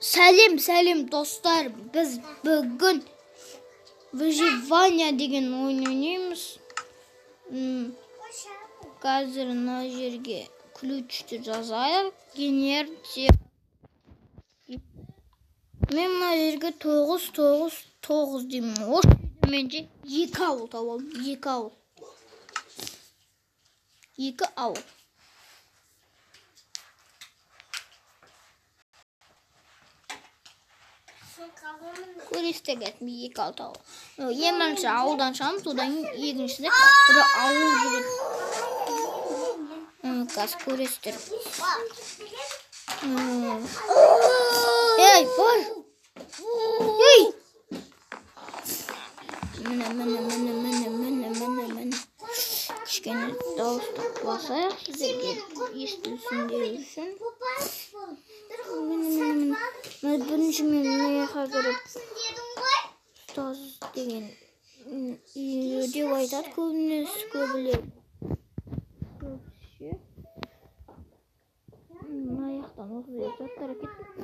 Сәлем достар, біз бүгін выживание деген ойын ойнаймыз. Қазір мына жерге ключті жазайық. Генерация. Мен мына жерге 9 деймін. Ош менде 2 ауыл табалым. 2 ауыл. Көресте кетмей 2 ауыл. Ең бірінші ауылдан шығамыз, одан екіншісінде бір ауыл жүреді. Қазір көрестер. Ей, бар! Ей! Міне. Кішкене дауыстап басайық, сіздерге естілсін деу үшін. Бірінші мен маяқа кіріп ұстаз деген деп айтады көбілер. Аяқтан осы заттар кеттім.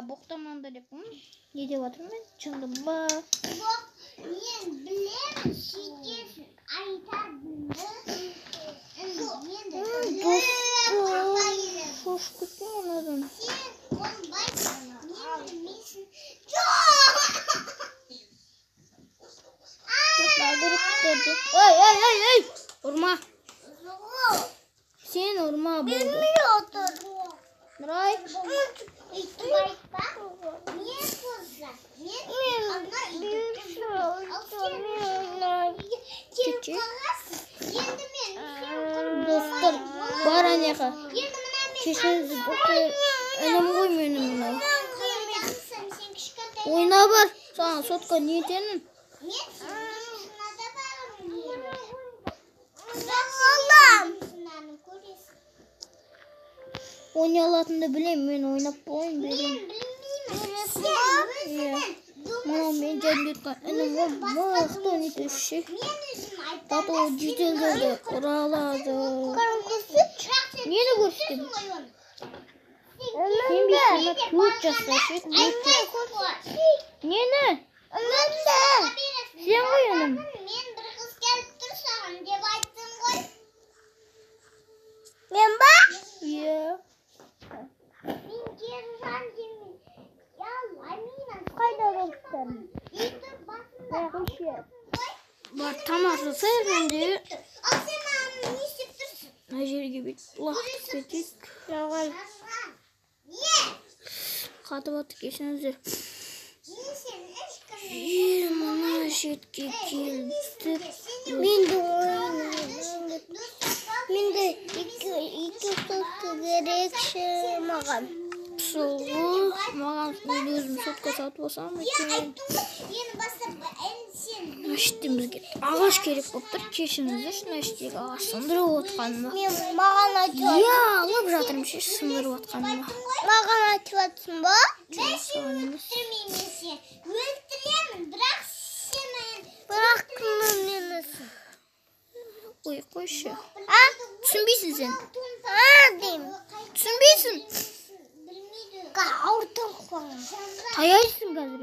Боқтамаңдар деп не деп жатырмын мен? Шындым ба? Мен білемін, шекесін айтадым. Шошып кеткен онадан. Сен оңбайсың, мен білмейсің. Ей! Ұрма. Сен ұрма болды. Білмей отыр. Нұрай. Өйтіп айтпа. Мен қоза. Мен ана үйді. Ал сен келіп қаласың. Енді мен Достар, бар анеға. Кешіңізді әнім ғой менің мынау. Ойна бар. Саған сотқа не етенін? Ойна алатынды білем, мен ойнап болайын берем. Мынау мен жәндеткен әнім ғой, мықты нетуші. Тато жителдерді ұралады. Нені көрсетем? Сен бейсіме көт жасашы. Нені? Сен ғой әнім. Мен бір қыз келіп тұр саған деп айттым ғой. Мен ба? Иә. Мен кержан демін. Қайда достарым? Үйдің басында Бар, тамақ жасайық енді. ал сен маған не істеп тұрсың? Мына жерге бүйтіп лақтырып кетейік. Жағал. Қатып атты кешіңіздер. Мына жетке келдік. Менде екі сотқа керекші маған. Солғы, маған өзім сотқа сатып алсам екен. Әштемізге ағаш керек болып тұр. Кешіңіздер шын әштегі ағаш сындырып отқаныма. Маған айтып Иә, алып жатырым ше сындырып отқаныма. Маған айтып атсың ба? Мен саған емес. Өлтіремін, бірақ кімненесің? Ой, қойшы. А? Түсінбейсің сен. Деймін. Түсінбейсің. Ауыртын қоң. Таяйсың қазір.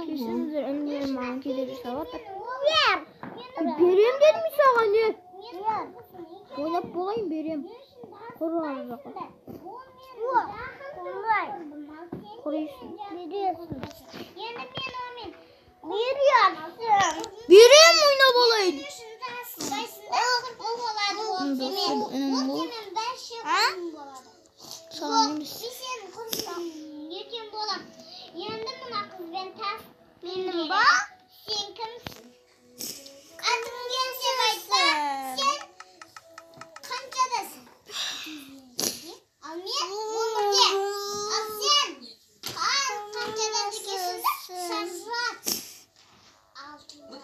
Кешіңіздер әлмері маған келе жасап атыр. Берем дедім саған не? Ойнап болайын берем. Құрған жаққа. Құрайсың. Берем ойнап болайын. Саған емес. Енді мына қызбен тас. Менің ба? Сен кімсің? Атым келсе айтса, сен қаншадасың? Ал мен өмірде. Ал сен қаншадасың екенсің? Шаржат. 6-да.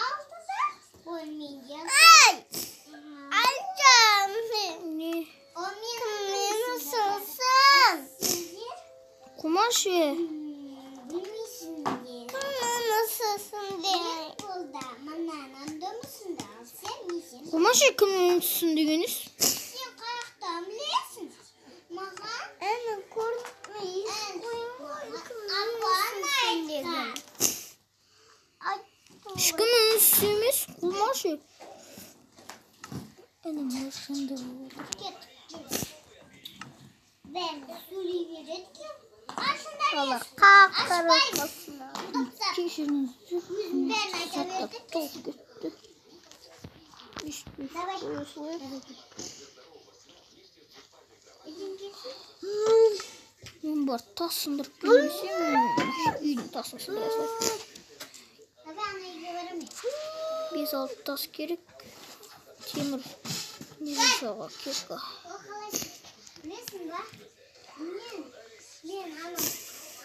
6-да? Ой, мен де. Айтам. Не? О, мен насылсың? Құмашы. Білмейсің де. Насылсың де. Maşı kimnin degeniz? Sen kayaktan bilirsin. Mağan. Evet, korkmayız. Abone etsen. Şıkının üstümüz kulmaşı. Benim yaşımda Ben sürüyü verirken. Aslında Allah karışmasına. kişinin Ben açabilirim. top gitti. İşte ben var tasındır gülmüşüm. Tasın sırası. Biz alt tas gerek. Temir. Neyse keka. Nesin var? Ben anam.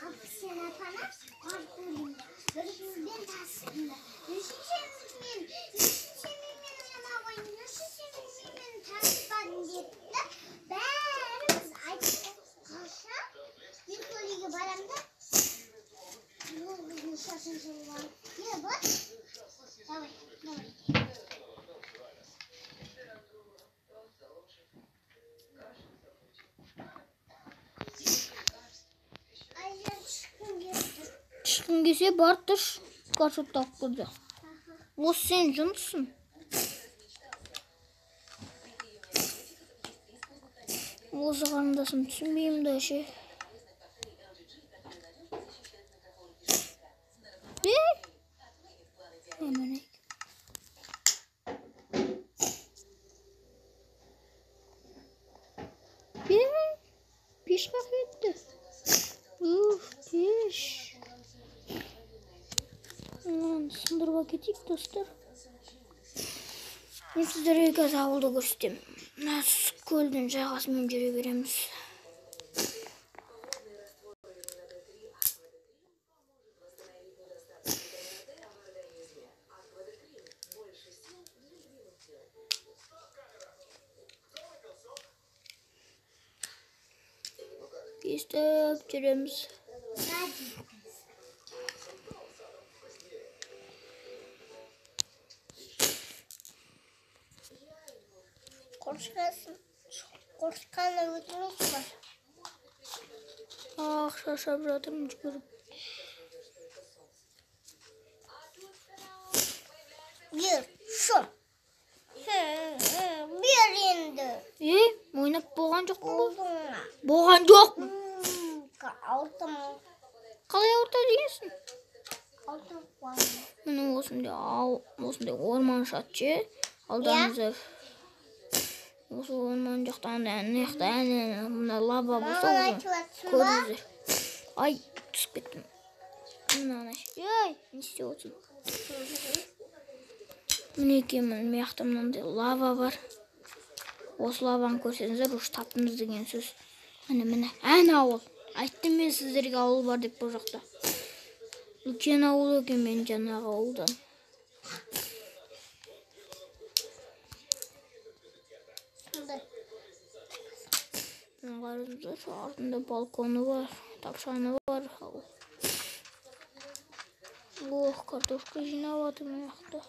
Hapsine pana. Alkolüm. Görüşümüz ben tasında. Düşünseniz ben. Düşünseniz ben yana koyayım. Düşünseniz ben tasmadım gitti. Bärimiz açtı. Kaşa. Bir kolye baramda. Bu şaşıncı var. Ne bu? Давай, давай. Çıkın gelse bardır. Karşı takırdı. O sen canısın. O zamanındasın. Düşünmeyeyim de şey. Ne? Hemen piş kafetti. Piş. Sındırıp gittik dostlar. Ben sizlere gaza oldu göstereyim. Nasıl koldun жағасымен жүре береміз. Естіп жүреміз. Korşkanla ötümüz var. Ah şaşap жатырмын жүгіріп. Bir, şu. Bir indi. Ойнап болған жоқ па? Oldu mu? Болған жоқ. Aldım. Қалай ауырта дегенсің? Aldım. Міне осындай орман шатшы. Алдаңыздар. Осы орман жақтан мына лава болса көріңіздер. Ай, түсіп кеттім. Мынаны. Ей, не істеп отырсың? Мінекей мына жақта мынандай лава бар. Осы лаваны көрсеңіздер, уж таптыңыз деген сөз. Міне, әне ауыл. Айттым мен сіздерге ауыл бар деп бұл жақта. Үлкен ауыл екен мен жаңағы ауылдан. Қарызда артында балконы бар, тапшаны бар. Ох, картошка жинап жатыр мына жақта.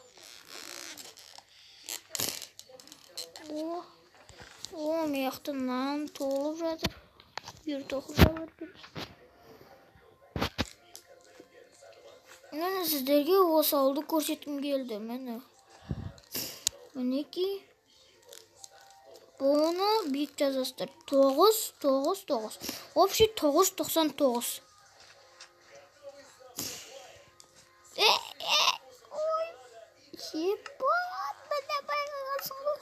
Мына жақта нан толып жатыр. Бір тоқып жатыр. Мен сіздерге осы ауылды көрсеткім келді. Мінекей. Bunu büyük жазасыздар. 9. Общий 999. Ой. Ебать, бәле байғалсың ғой.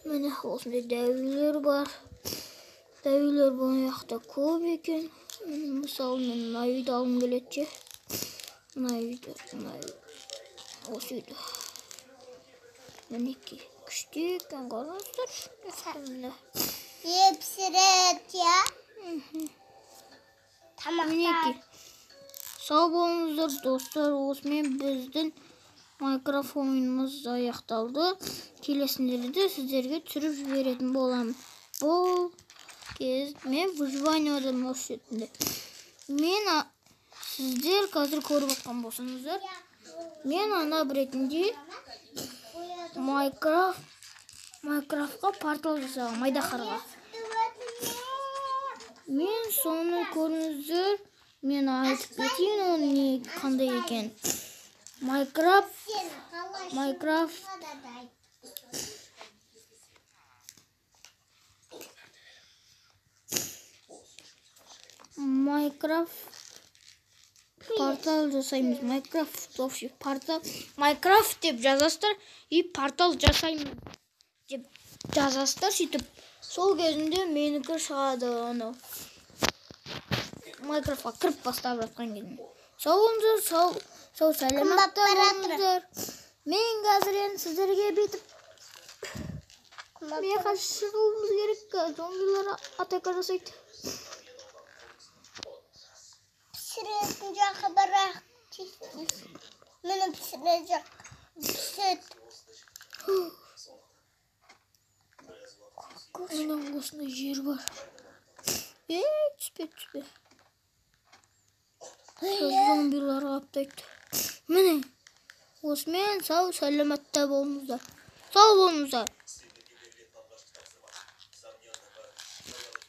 Міне осындай дәуілер бар. Дәуілер бұл жақта көп екен. Мысалы мен мына үйді алғым келеді. Мына үйді. Осы үйді. Мінекей күшті екен, қараңыздар. Hepsi red ya. Tamam. Мінекей. Сау болыңыздар достар. Осымен біздің Minecraft oyunumuz аяқталды. Келесіндерді сіздерге түсіріп жіберетін боламын. Бұл кез мен выживаниедан өтетінде. Мен сіздер қазір көріп жатқан болсаңыздар, мен ана біретінде Майнкрафтқа портал жасағам, айдаһарға. Мен соны көріңіздер, мен айтып кетейін, оның не қандай екен. Майнкрафт портал жасаймыз. Майнкрафт деп жазасыздар, и портал жасаймыз деп жазасыздар, сөйтіп сол кезінде менікі шығады, оны Майнкрафтқа кіріп бастап жатқан кезінде. Сау сәлемет болыңыздар. Мен қазір енді сіздерге бүйтіп мен қазір шығуымыз керек, зомбилар атака жасайды. Пісіретін жақы бірақ мені пісірет. Мына осындай жер бар. Түспе. Зомбилар қаптайды. Міне, осымен сау сәлемет болыңыздар. Сау болыңыздар.